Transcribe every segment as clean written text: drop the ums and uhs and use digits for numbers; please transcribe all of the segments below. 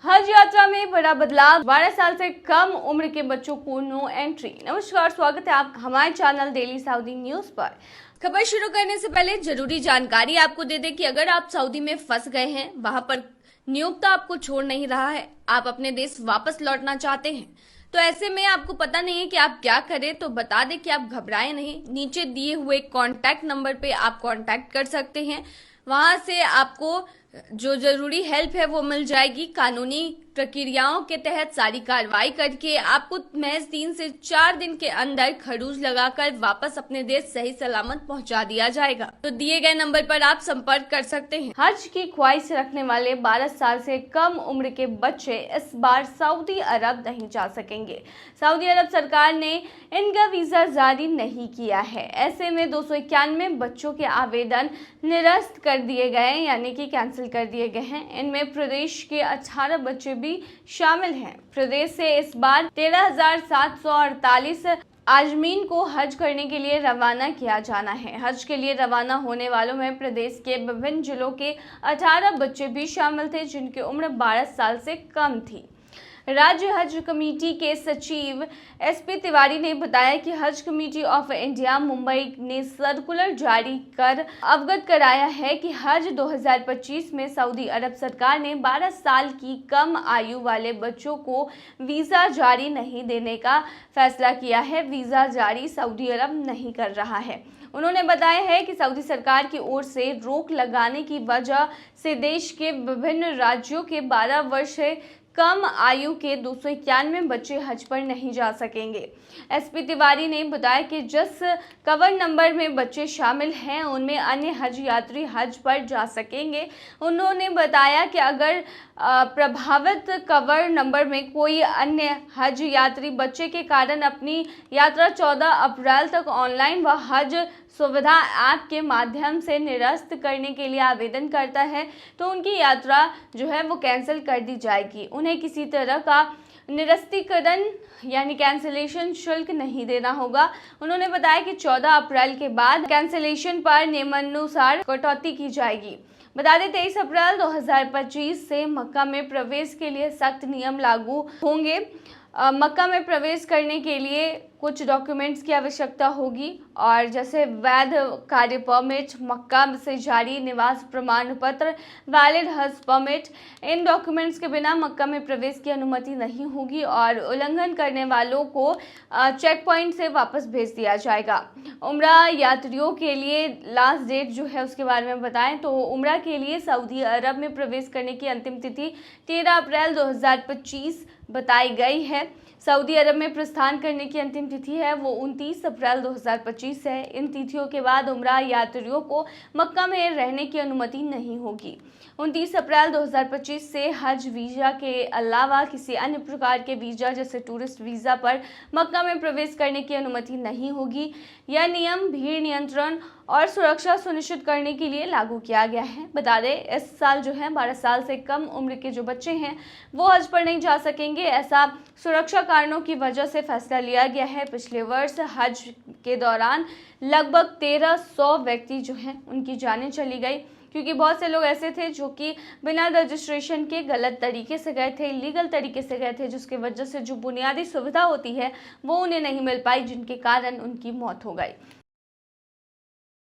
हज यात्रा में बड़ा बदलाव, 12 साल से कम उम्र के बच्चों को नो एंट्री। नमस्कार, स्वागत है आप हमारे चैनल डेली सऊदी न्यूज पर। खबर शुरू करने से पहले जरूरी जानकारी आपको दे दें कि अगर आप सऊदी में फंस गए हैं, वहां पर नियोक्ता आपको छोड़ नहीं रहा है, आप अपने देश वापस लौटना चाहते हैं, तो ऐसे में आपको पता नहीं है कि आप क्या करें, तो बता दें कि आप घबराएं नहीं। नीचे दिए हुए कॉन्टैक्ट नंबर पे आप कॉन्टैक्ट कर सकते हैं। वहां से आपको जो जरूरी हेल्प है वो मिल जाएगी। कानूनी प्रक्रियाओं के तहत सारी कार्रवाई करके आपको महज 3 से 4 दिन के अंदर खरूज लगाकर वापस अपने देश सही सलामत पहुंचा दिया जाएगा। तो दिए गए नंबर पर आप संपर्क कर सकते हैं। हज की ख्वाहिश रखने वाले 12 साल से कम उम्र के बच्चे इस बार सऊदी अरब नहीं जा सकेंगे। सऊदी अरब सरकार ने इनका वीजा जारी नहीं किया है। ऐसे में 291 बच्चों के आवेदन निरस्त कर दिए गए, यानी कि कैंसिल कर दिए गए हैं। इनमें प्रदेश के 18 बच्चे भी शामिल हैं। प्रदेश से इस बार 13,748 आजमीन को हज करने के लिए रवाना किया जाना है। हज के लिए रवाना होने वालों में प्रदेश के विभिन्न जिलों के 18 बच्चे भी शामिल थे, जिनकी उम्र 12 साल से कम थी। राज्य हज कमेटी के सचिव SP तिवारी ने बताया कि हज कमेटी ऑफ इंडिया मुंबई ने सर्कुलर जारी कर अवगत कराया है कि हज 2025 में सऊदी अरब सरकार ने 12 साल की कम आयु वाले बच्चों को वीजा जारी नहीं देने का फैसला किया है। वीजा जारी सऊदी अरब नहीं कर रहा है। उन्होंने बताया है कि सऊदी सरकार की ओर से रोक लगाने की वजह से देश के विभिन्न राज्यों के 12 वर्ष से कम आयु के 291 बच्चे हज पर नहीं जा सकेंगे। SP तिवारी ने बताया कि जिस कवर नंबर में बच्चे शामिल हैं, उनमें अन्य हज यात्री हज पर जा सकेंगे। उन्होंने बताया कि अगर प्रभावित कवर नंबर में कोई अन्य हज यात्री बच्चे के कारण अपनी यात्रा 14 अप्रैल तक ऑनलाइन व हज सुविधा ऐप के माध्यम से निरस्त करने के लिए आवेदन करता है, तो उनकी यात्रा जो है वो कैंसिल कर दी जाएगी। उन्हें किसी तरह का निरस्तीकरण यानी कैंसिलेशन शुल्क नहीं देना होगा। उन्होंने बताया कि 14 अप्रैल के बाद कैंसिलेशन पर नियमानुसार कटौती की जाएगी। बता दें 23 अप्रैल 2025 से मक्का में प्रवेश के लिए सख्त नियम लागू होंगे। मक्का में प्रवेश करने के लिए कुछ डॉक्यूमेंट्स की आवश्यकता होगी, और जैसे वैध कार्य परमिट, मक्का से जारी निवास प्रमाण पत्र, वैलिड हज परमिट। इन डॉक्यूमेंट्स के बिना मक्का में प्रवेश की अनुमति नहीं होगी और उल्लंघन करने वालों को चेक पॉइंट से वापस भेज दिया जाएगा। उम्रा यात्रियों के लिए लास्ट डेट जो है उसके बारे में बताएं तो उम्रा के लिए सऊदी अरब में प्रवेश करने की अंतिम तिथि 13 अप्रैल 2025 बताई गई है। सऊदी अरब में प्रस्थान करने की अंतिम तिथि है वो 29 अप्रैल 2025 है। इन तिथियों के बाद उम्रा यात्रियों को मक्का में रहने की अनुमति नहीं होगी। 29 अप्रैल 2025 से हज वीजा के अलावा किसी अन्य प्रकार के वीजा जैसे टूरिस्ट वीजा पर मक्का में प्रवेश करने की अनुमति नहीं होगी। यह नियम भीड़ नियंत्रण और सुरक्षा सुनिश्चित करने के लिए लागू किया गया है। बता दें इस साल जो है 12 साल से कम उम्र के जो बच्चे हैं वो हज पर नहीं जा सकेंगे। ऐसा सुरक्षा कारणों की वजह से फैसला लिया गया है। पिछले वर्ष हज के दौरान लगभग 1300 व्यक्ति जो हैं उनकी जानें चली गई, क्योंकि बहुत से लोग ऐसे थे जो कि बिना रजिस्ट्रेशन के गलत तरीके से गए थे, इलीगल तरीके से गए थे, जिसकी वजह से जो बुनियादी सुविधा होती है वो उन्हें नहीं मिल पाई, जिनके कारण उनकी मौत हो गई।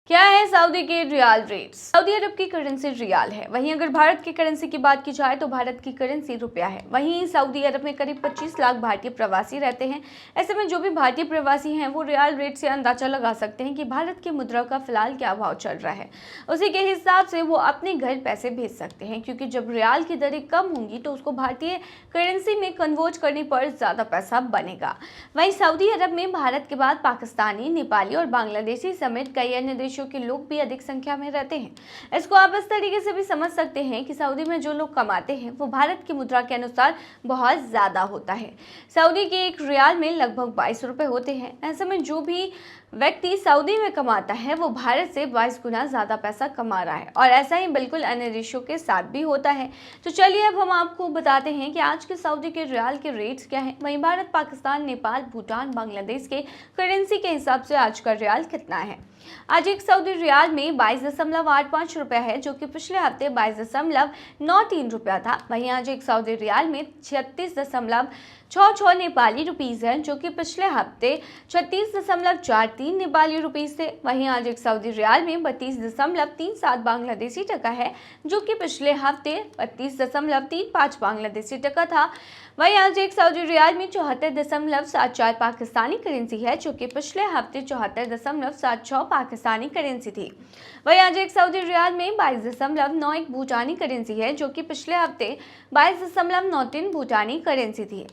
क्या है सऊदी के रियाल रेट्स? सऊदी अरब की करेंसी रियाल है। वहीं अगर भारत की करेंसी की बात की जाए तो भारत की करेंसी रुपया है। वहीं सऊदी अरब में करीब 25 लाख भारतीय प्रवासी रहते हैं। ऐसे में जो भी भारतीय प्रवासी हैं वो रियाल रेट से अंदाजा लगा सकते हैं कि भारत की मुद्रा का फिलहाल क्या भाव चल रहा है। उसी के हिसाब से वो अपने घर पैसे भेज सकते हैं, क्योंकि जब रियाल की दरें कम होंगी तो उसको भारतीय करेंसी में कन्वर्ट करने पर ज्यादा पैसा बनेगा। वहीं सऊदी अरब में भारत के बाद पाकिस्तानी, नेपाली और बांग्लादेशी समेत कई अन्य देशों के लोग भी अधिक संख्या में रहते हैं। इसको आप इस तरीके से भी समझ सकते हैं कि सऊदी में जो लोग कमाते हैं वो भारत की मुद्रा के अनुसार बहुत ज्यादा होता है। सऊदी के एक रियाल में लगभग 22 रुपए होते हैं। ऐसे में जो भी व्यक्ति सऊदी में कमाता है वो भारत से 22 गुना ज्यादा पैसा कमा रहा है, और ऐसा ही बिल्कुल अन्य देशों के साथ भी होता है। तो चलिए अब हम आपको बताते हैं कि आज के सऊदी के रियाल के रेट्स क्या हैं। वहीं भारत, पाकिस्तान, नेपाल, भूटान, बांग्लादेश के करेंसी के हिसाब से आज का रियाल कितना है। आज एक सऊदी रियाल में 22.85 रुपया है, जो कि पिछले हफ्ते 22.93 रुपया था। वहीं आज एक सऊदी रियाल में 36.66 नेपाली रुपीज है, जो कि पिछले हफ्ते 36.43 नेपाली रुपीज थे। वहीं आज एक सऊदी रियाल में 32.37 बांग्लादेशी टका है, जो कि पिछले हफ्ते 32.35 बांग्लादेशी टका था। वहीं आज एक सऊदी रियाल में 74.74 पाकिस्तानी करेंसी है, जो कि पिछले हफ्ते 74.76 पाकिस्तानी करेंसी थी। वहीं आज एक सऊदी रियाल में 22.91 भूटानी करेंसी है, जो कि पिछले हफ्ते 22.93 भूटानी करेंसी थी।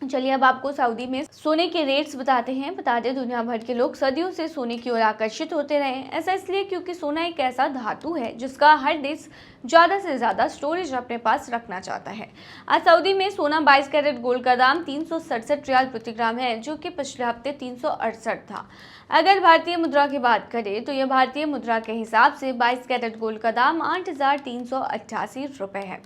चलिए अब आपको सऊदी में सोने के रेट्स बताते हैं। बता दें, दुनिया भर के लोग सदियों से सोने की ओर आकर्षित होते रहे। ऐसा इसलिए क्योंकि सोना एक ऐसा धातु है जिसका हर देश ज़्यादा से ज़्यादा स्टोरेज अपने पास रखना चाहता है। आज सऊदी में सोना 22 कैरेट गोल्ड का दाम 367 रियाल प्रति ग्राम है, जो कि पिछले हफ्ते 368 था। अगर भारतीय मुद्रा की बात करें तो यह भारतीय मुद्रा के हिसाब से 22 कैरेट गोल्ड का दाम 8,388 रुपये है।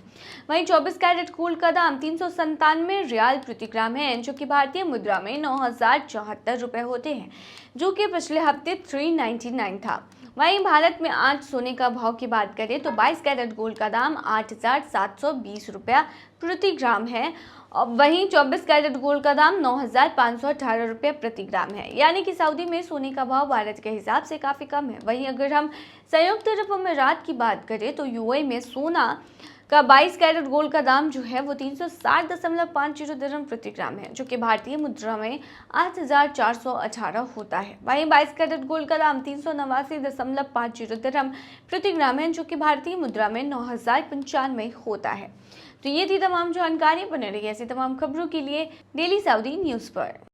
वहीं 24 कैरेट गोल्ड का दाम 397 रियाल प्रति ग्राम है, जो कि भारतीय मुद्रा में 9,074 रुपये होते हैं, जो कि पिछले हफ्ते 399 था। वहीं भारत में आज सोने का भाव की बात करें तो 22 कैरेट गोल्ड का दाम 8,720 रुपया प्रति ग्राम है। और वहीं 24 कैरेट गोल्ड का दाम 9,518 रुपये प्रति ग्राम है। यानी कि सऊदी में सोने का भाव भारत के हिसाब से काफ़ी कम है। वहीं अगर हम संयुक्त अरब अमीरात की बात करें तो यूएई में सोना का 22 कैरेट गोल्ड का दाम जो है वो 360.50 दिरहम प्रति ग्राम है, जो कि भारतीय मुद्रा में 8,418 होता है। वहीं 22 कैरेट गोल्ड का दाम 389.50 दिरहम प्रति ग्राम है, जो कि भारतीय मुद्रा में 9,095 होता है। तो ये थी तमाम जानकारी। बने रहिए ऐसी तमाम खबरों के लिए डेली सऊदी न्यूज़ पर।